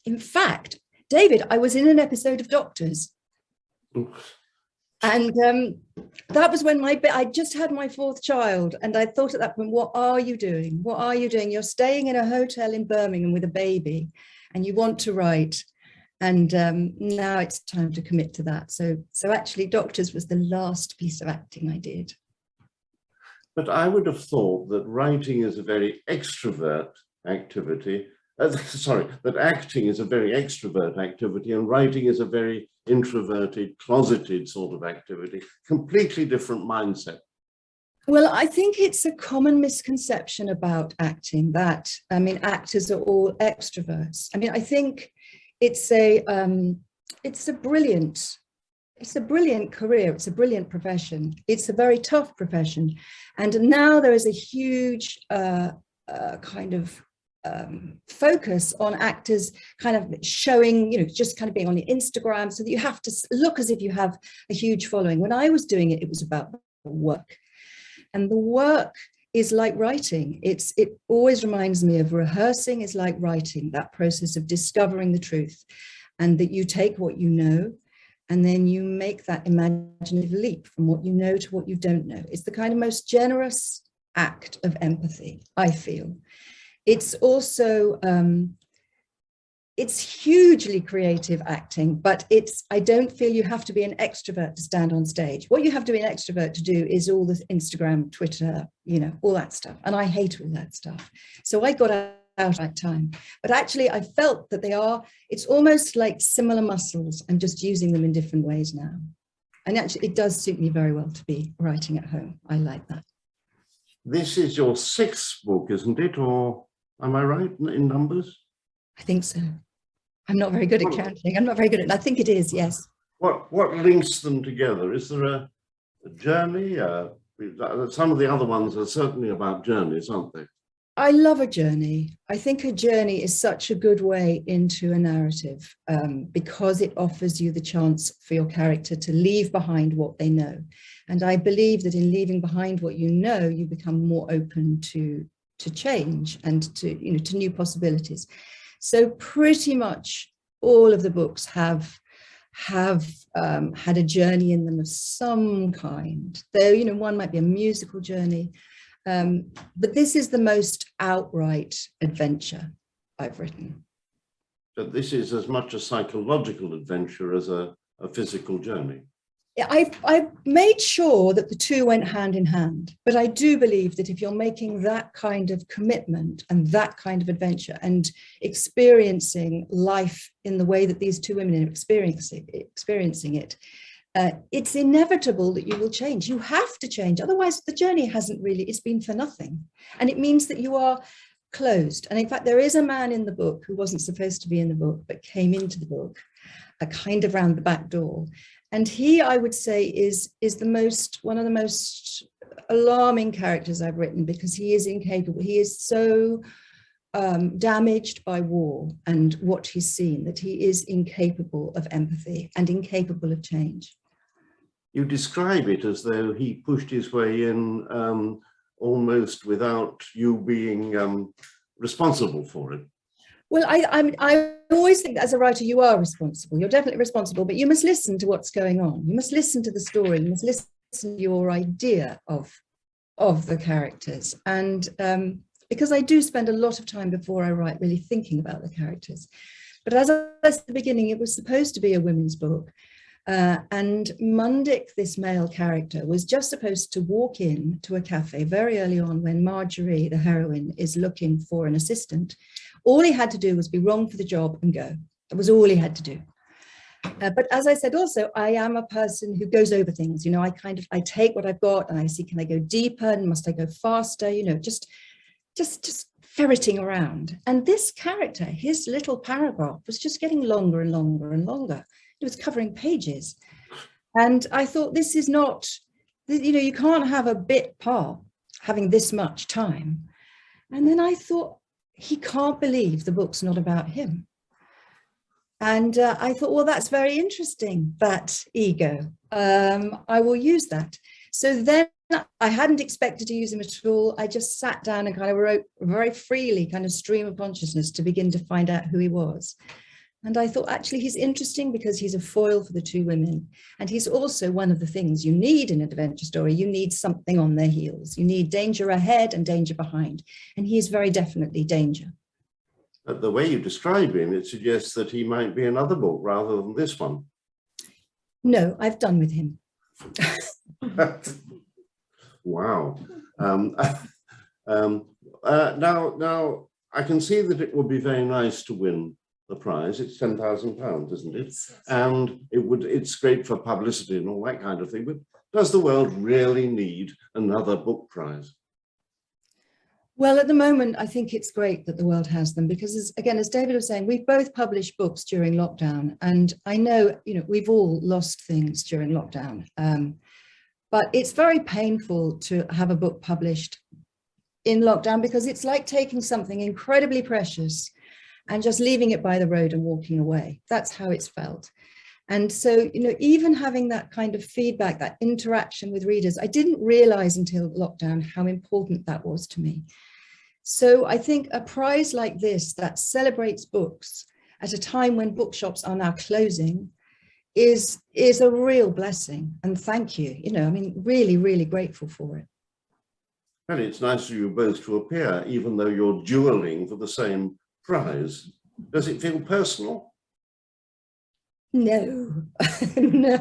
in fact, David, I was in an episode of Doctors. And that was when I just had my 4th child. And I thought at that point, what are you doing? What are you doing? You're staying in a hotel in Birmingham with a baby and you want to write. And now it's time to commit to that. So actually Doctors was the last piece of acting I did. But I would have thought that writing is a very extrovert activity. That acting is a very extrovert activity and writing is a very introverted, closeted sort of activity. Completely different mindset. Well, I think it's a common misconception about acting that, actors are all extroverts. I think it's a brilliant career. It's a brilliant profession. It's a very tough profession. And now there is a huge kind of focus on actors kind of showing, just kind of being on your Instagram, so that you have to look as if you have a huge following. When I was doing it, it was about the work. And the work is like writing. It always reminds me of rehearsing is like writing, that process of discovering the truth, and that you take what you know and then you make that imaginative leap from what you know to what you don't know. It's the kind of most generous act of empathy, I feel. It's also, it's hugely creative acting, but I don't feel you have to be an extrovert to stand on stage. What you have to be an extrovert to do is all the Instagram, Twitter, all that stuff. And I hate all that stuff. So I got out at that time. But actually I felt that it's almost like similar muscles. I'm just using them in different ways now. And actually it does suit me very well to be writing at home. I like that. This is your 6th book, isn't it? Or am I right in numbers? I think so. I'm not very good at counting. I'm not very good at, I think it is, yes. What links them together? Is there a journey? Some of the other ones are certainly about journeys, aren't they? I love a journey. I think a journey is such a good way into a narrative because it offers you the chance for your character to leave behind what they know. And I believe that in leaving behind what you know, you become more open to change and to new possibilities. So pretty much all of the books have had a journey in them of some kind. Though, one might be a musical journey. But this is the most outright adventure I've written. But this is as much a psychological adventure as a physical journey. I've made sure that the two went hand in hand, but I do believe that if you're making that kind of commitment and that kind of adventure and experiencing life in the way that these two women are experiencing it, it's inevitable that you will change. You have to change. Otherwise, the journey it's been for nothing. And it means that you are closed. And in fact, there is a man in the book who wasn't supposed to be in the book, but came into the book, a kind of round the back door. And he, I would say, is one of the most alarming characters I've written, because he is incapable. He is so damaged by war and what he's seen that he is incapable of empathy and incapable of change. You describe it as though he pushed his way in almost without you being responsible for it. Well, I always think that as a writer, you are responsible. You're definitely responsible, but you must listen to what's going on. You must listen to the story. You must listen to your idea of the characters. And because I do spend a lot of time before I write really thinking about the characters. But as I said at the beginning, it was supposed to be a women's book. And Mundick, this male character, was just supposed to walk in to a cafe very early on when Marjorie, the heroine, is looking for an assistant. All he had to do was be wrong for the job and go. That was all he had to do. But as I said, also, I am a person who goes over things. I take what I've got and I see, can I go deeper and must I go faster? Just ferreting around. And this character, his little paragraph was just getting longer and longer and longer. It was covering pages. And I thought, this is not, you can't have a bit part having this much time. And then I thought, he can't believe the book's not about him. And I thought, well, that's very interesting, that ego. I will use that. So then I hadn't expected to use him at all. I just sat down and kind of wrote very freely, kind of stream of consciousness, to begin to find out who he was. And I thought, actually, he's interesting because he's a foil for the two women. And he's also one of the things you need in an adventure story. You need something on their heels. You need danger ahead and danger behind. And he is very definitely danger. But the way you describe him, it suggests that he might be another book rather than this one. No, I've done with him. Wow. Now, I can see that it would be very nice to win the prize. It's £10,000, isn't it? Yes. And it's great for publicity and all that kind of thing. But does the world really need another book prize? Well, at the moment, I think it's great that the world has them because, as David was saying, we've both published books during lockdown. And I know, we've all lost things during lockdown. But it's very painful to have a book published in lockdown, because it's like taking something incredibly precious and just leaving it by the road and walking away. That's how it's felt. And so, you know, even having that kind of feedback, that interaction with readers, I didn't realize until lockdown how important that was to me. So I think a prize like this that celebrates books at a time when bookshops are now closing is a real blessing. And thank you. You know, I mean, really, really grateful for it. And it's nice for you both to appear, even though you're dueling for the same prize. Does it feel personal? No, no.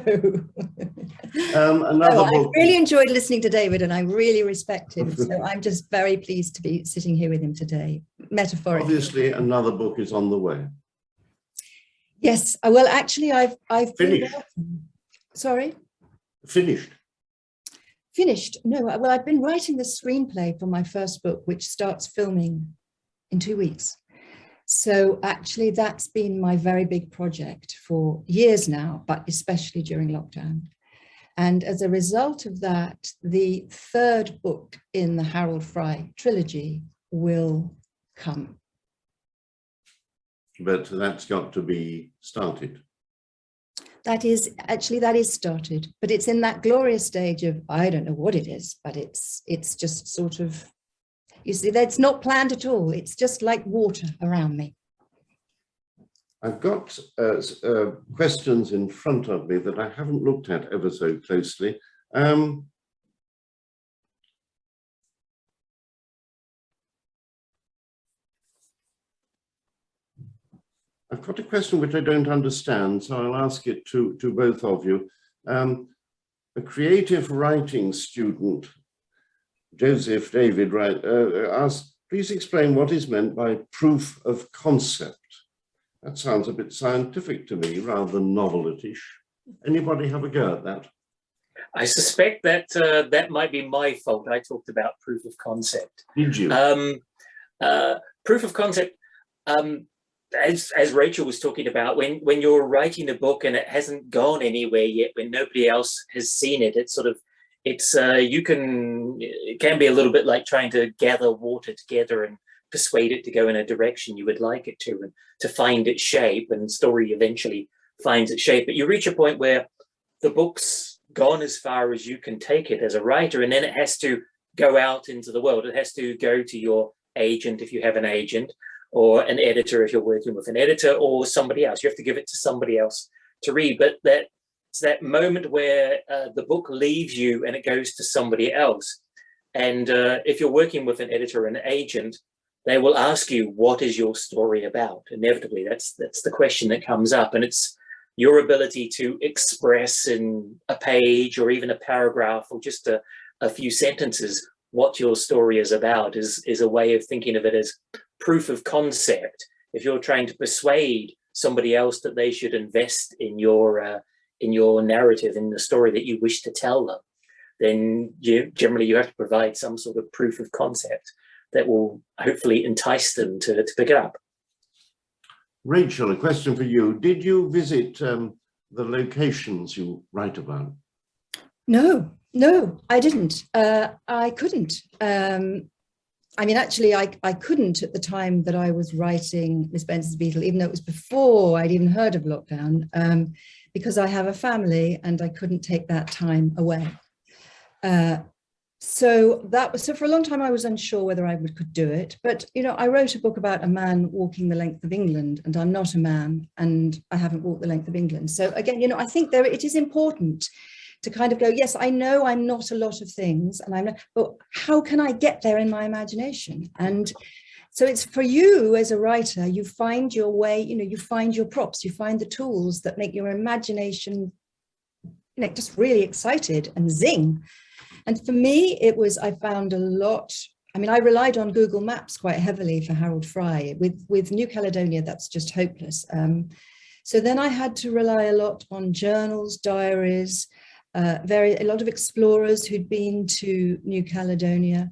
Another book. I really enjoyed listening to David, and I really respect him. So I'm just very pleased to be sitting here with him today, metaphorically. Obviously, another book is on the way. Yes, well, actually, I've Finished. Sorry? Finished. Finished. No, well, I've been writing the screenplay for my first book, which starts filming in 2 weeks. So actually, that's been my very big project for years now, but especially during lockdown. And as a result of that, the third book in the Harold Fry trilogy will come. But that's got to be started. That is started, but it's in that glorious stage of, I don't know what it is, but it's just sort of, you see, that's not planned at all. It's just like water around me. I've got questions in front of me that I haven't looked at ever so closely. I've got a question which I don't understand, so I'll ask it to both of you. A creative writing student, Joseph David, asked, please explain what is meant by proof of concept. That sounds a bit scientific to me, rather than novelty-ish. Anybody have a go at that? I suspect that that might be my fault. I talked about proof of concept. Did you? Proof of concept, as Rachel was talking about, when you're writing a book and it hasn't gone anywhere yet, when nobody else has seen it, it can be a little bit like trying to gather water together and persuade it to go in a direction you would like it to, and to find its shape, and story eventually finds its shape. But you reach a point where the book's gone as far as you can take it as a writer, and then it has to go out into the world. It has to go to your agent if you have an agent, or an editor if you're working with an editor, or somebody else. You have to give it to somebody else to read. But it's that moment where the book leaves you and it goes to somebody else. And if you're working with an editor or an agent, they will ask you, what is your story about? Inevitably, that's the question that comes up. And it's your ability to express in a page or even a paragraph or just a few sentences what your story is about is a way of thinking of it as proof of concept. If you're trying to persuade somebody else that they should invest in your narrative, in the story that you wish to tell them, then generally you have to provide some sort of proof of concept that will hopefully entice them to pick it up. Rachel, a question for you. Did you visit the locations you write about? No, I didn't. I couldn't. I mean, actually, I couldn't at the time that I was writing Miss Benson's Beetle, even though it was before I'd even heard of lockdown, because I have a family and I couldn't take that time away. So for a long time I was unsure whether I could do it. But you know, I wrote a book about a man walking the length of England, and I'm not a man, and I haven't walked the length of England. So again, you know, I think it is important to kind of go, yes, I know I'm not a lot of things, but how can I get there in my imagination? And so it's for you as a writer, you find your way, you know, you find your props, you find the tools that make your imagination, you know, just really excited and zing. And for me, I found a lot. I mean, I relied on Google Maps quite heavily for Harold Fry. With New Caledonia, that's just hopeless. So then I had to rely a lot on journals, diaries, a lot of explorers who'd been to New Caledonia.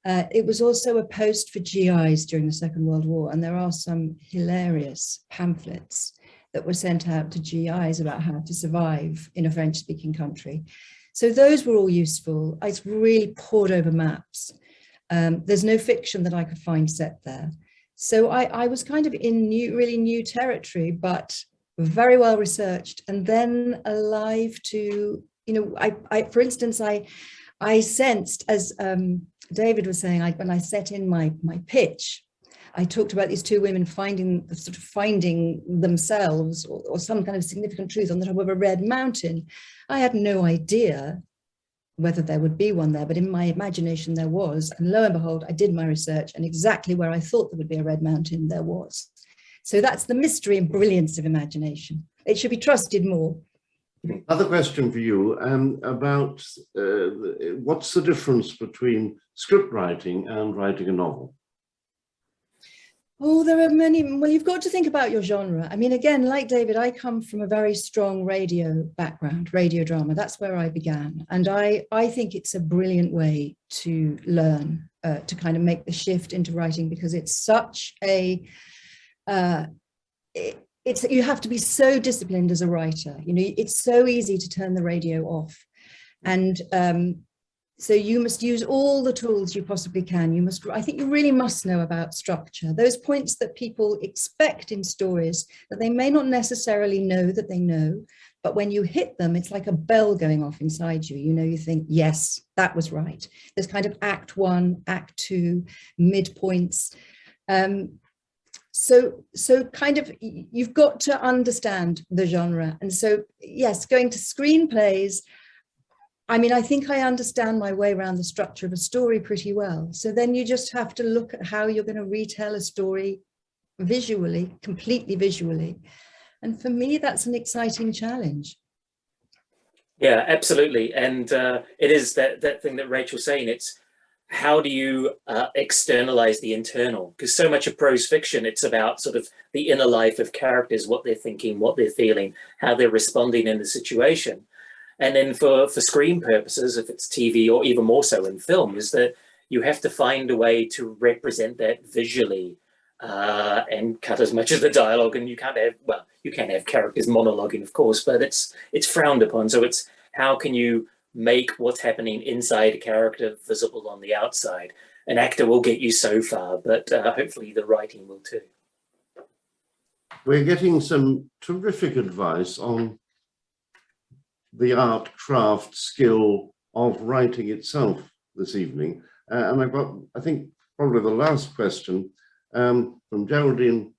It was also a post for GIs during the Second World War, and there are some hilarious pamphlets that were sent out to GIs about how to survive in a French-speaking country. So those were all useful. I really pored over maps. There's no fiction that I could find set there. So I was kind of in really new territory, but very well researched, and then alive to, you know, for instance, I sensed, as David was saying, when I set in my pitch, I talked about these two women finding themselves or some kind of significant truth on the top of a red mountain. I had no idea whether there would be one there, but in my imagination there was, and lo and behold, I did my research, and exactly where I thought there would be a red mountain, there was. So that's the mystery and brilliance of imagination. It should be trusted more. Another question for you about what's the difference between script writing and writing a novel? Oh, there are many. Well, you've got to think about your genre. I mean, again, like David, I come from a very strong radio background, radio drama. That's where I began. And I think it's a brilliant way to learn, to kind of make the shift into writing, because it's such a, you have to be so disciplined as a writer. You know, it's so easy to turn the radio off. And so you must use all the tools you possibly can. I think you really must know about structure, those points that people expect in stories that they may not necessarily know that they know, but when you hit them, it's like a bell going off inside you. You know, you think, yes, that was right. There's kind of act 1, act 2, midpoints. So kind of, you've got to understand the genre. And so, yes, going to screenplays, I mean, I think I understand my way around the structure of a story pretty well. So then you just have to look at how you're going to retell a story visually, completely visually. And for me, that's an exciting challenge. Yeah, absolutely. And it is that thing that Rachel's saying. It's how do you externalize the internal? Because so much of prose fiction, it's about sort of the inner life of characters, what they're thinking, what they're feeling, how they're responding in the situation. And then for screen purposes, if it's TV or even more so in film, is that you have to find a way to represent that visually and cut as much of the dialogue. And you can't have, well, you can have characters monologuing, of course, but it's frowned upon. So it's how can you make what's happening inside a character visible on the outside? An actor will get you so far, but hopefully the writing will too. We're getting some terrific advice on the art, craft, skill of writing itself this evening. And I've got, I think, probably the last question from Geraldine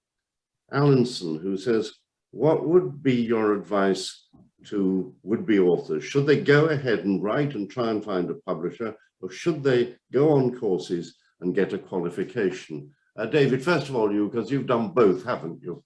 Allinson, who says, what would be your advice to would-be authors? Should they go ahead and write and try and find a publisher, or should they go on courses and get a qualification? David, first of all, you, because you've done both, haven't you?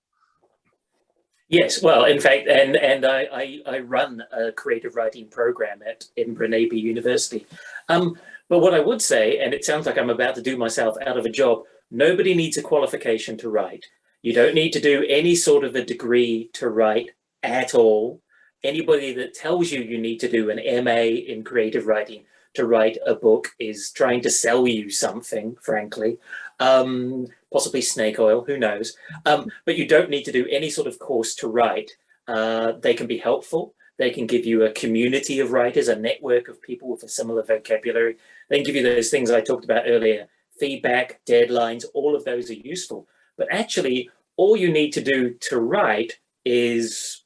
Yes, well, in fact, and I run a creative writing program at Edinburgh Napier University. But what I would say, and it sounds like I'm about to do myself out of a job, nobody needs a qualification to write. You don't need to do any sort of a degree to write at all. Anybody that tells you you need to do an MA in creative writing to write a book is trying to sell you something, frankly. Possibly snake oil, who knows? But you don't need to do any sort of course to write. They can be helpful. They can give you a community of writers, a network of people with a similar vocabulary. They can give you those things I talked about earlier, feedback, deadlines, all of those are useful. But actually, all you need to do to write is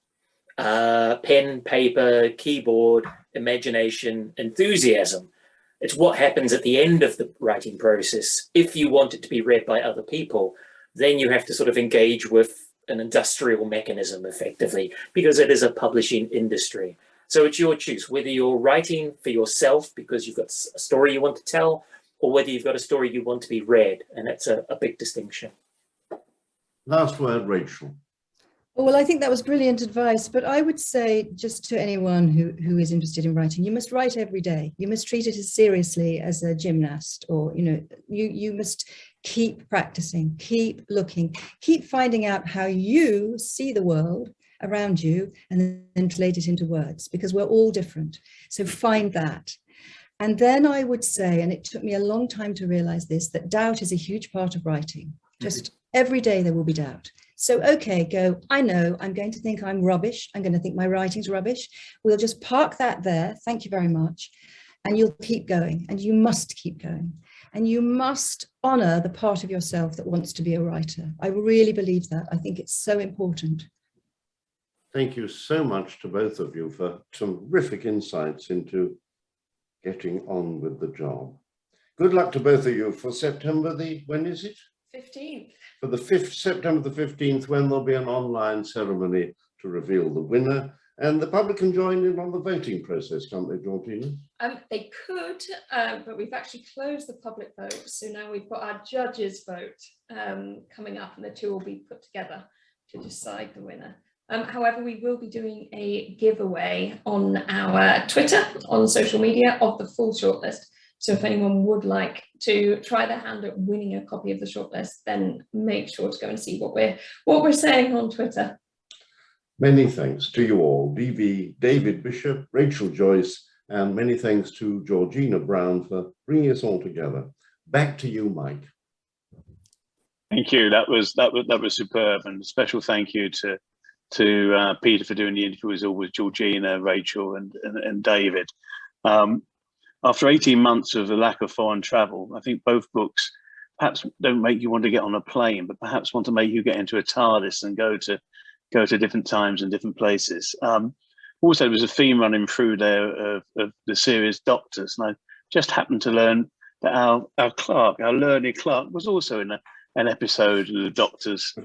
pen, paper, keyboard, imagination, enthusiasm. It's what happens at the end of the writing process. If you want it to be read by other people, then you have to sort of engage with an industrial mechanism effectively, because it is a publishing industry. So it's your choice, whether you're writing for yourself because you've got a story you want to tell, or whether you've got a story you want to be read. And that's a big distinction. Last word, Rachel. Well, I think that was brilliant advice, but I would say just to anyone who is interested in writing, you must write every day. You must treat it as seriously as a gymnast, or, you know, you must keep practicing, keep looking, keep finding out how you see the world around you and then translate it into words, because we're all different. So find that. And then I would say, and it took me a long time to realize this, that doubt is a huge part of writing. Just every day there will be doubt. So, okay, go, I know, I'm going to think I'm rubbish. I'm going to think my writing's rubbish. We'll just park that there. Thank you very much. And you'll keep going, and you must keep going. And you must honor the part of yourself that wants to be a writer. I really believe that. I think it's so important. Thank you so much to both of you for terrific insights into getting on with the job. Good luck to both of you for September when is it? 15th. For the 5th, September the 15th, when there'll be an online ceremony to reveal the winner. And the public can join in on the voting process, can't they, Georgina? They could, but we've actually closed the public vote. So now we've got our judges' vote coming up, and the two will be put together to decide the winner. However, we will be doing a giveaway on our Twitter, on social media, of the full shortlist. So if anyone would like to try their hand at winning a copy of the shortlist, then make sure to go and see what we're saying on Twitter. Many thanks to you all, David Bishop, Rachel Joyce, and many thanks to Georgina Brown for bringing us all together. Back to you, Mike. Thank you. That was superb, and a special thank you to Peter for doing the interview, as always, Georgina, Rachel, and David. After 18 months of the lack of foreign travel, I think both books perhaps don't make you want to get on a plane, but perhaps want to make you get into a TARDIS and go to different times and different places. Also, there was a theme running through there of the series Doctors, and I just happened to learn that our learned Clark, was also in an episode of the Doctors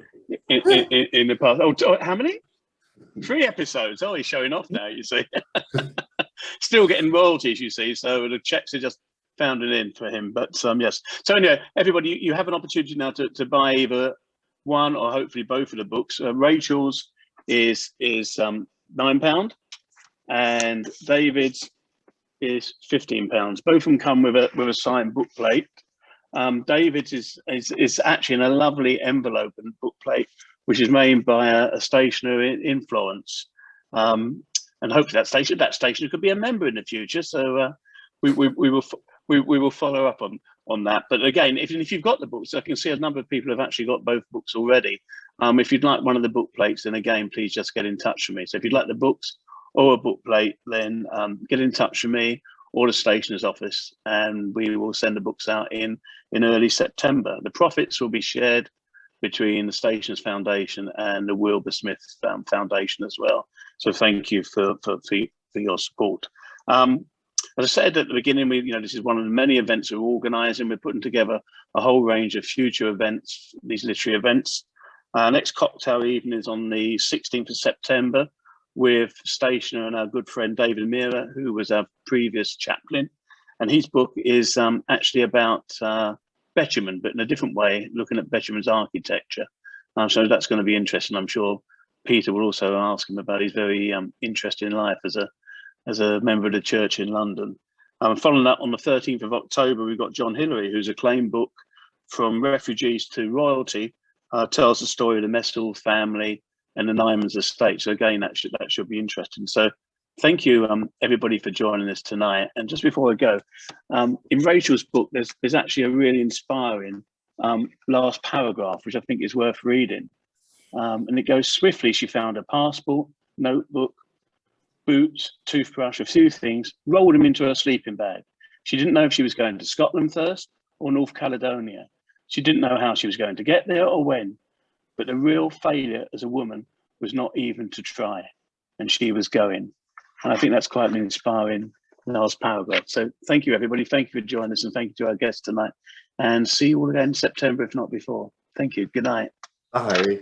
in the past. Oh, how many? 3 episodes. Oh, he's showing off now, you see. Still getting royalties, you see, so the checks are just founding in for him. But yes. So anyway, everybody, you have an opportunity now to buy either one or hopefully both of the books. Rachel's is £9 and David's is £15. Both of them come with a signed book plate. David's is actually in a lovely envelope and book plate, which is made by a stationer in Florence. And hopefully that stationer could be a member in the future. So we will follow up on that. But again, if you've got the books, I can see a number of people have actually got both books already. If you'd like one of the book plates, then again, please just get in touch with me. So if you'd like the books or a book plate, then get in touch with me or the stationer's office, and we will send the books out in early September. The profits will be shared between the Stationers Foundation and the Wilbur Smith Foundation as well. So thank you for your support. As I said at the beginning, this is one of the many events we're organising. We're putting together a whole range of future events, these literary events. Next cocktail evening is on the 16th of September with Stationer and our good friend David Mira, who was our previous chaplain. And his book is actually about Betjeman, but in a different way, looking at Betjeman's architecture. So that's going to be interesting. I'm sure Peter will also ask him about his very interesting life as a member of the church in London. Following that, on the 13th of October, we've got John Hillary, whose acclaimed book, From Refugees to Royalty, tells the story of the Messel family and the Nymans estate. So again, that should be interesting. So thank you, everybody, for joining us tonight. And just before I go, in Rachel's book, there's actually a really inspiring last paragraph, which I think is worth reading. And it goes: swiftly, she found a passport, notebook, boots, toothbrush, a few things, rolled them into her sleeping bag. She didn't know if she was going to Scotland first or North Caledonia. She didn't know how she was going to get there or when. But the real failure as a woman was not even to try, and she was going. And I think that's quite an inspiring last paragraph. So thank you, everybody. Thank you for joining us, and thank you to our guests tonight. And see you all again in September, if not before. Thank you. Good night. Bye.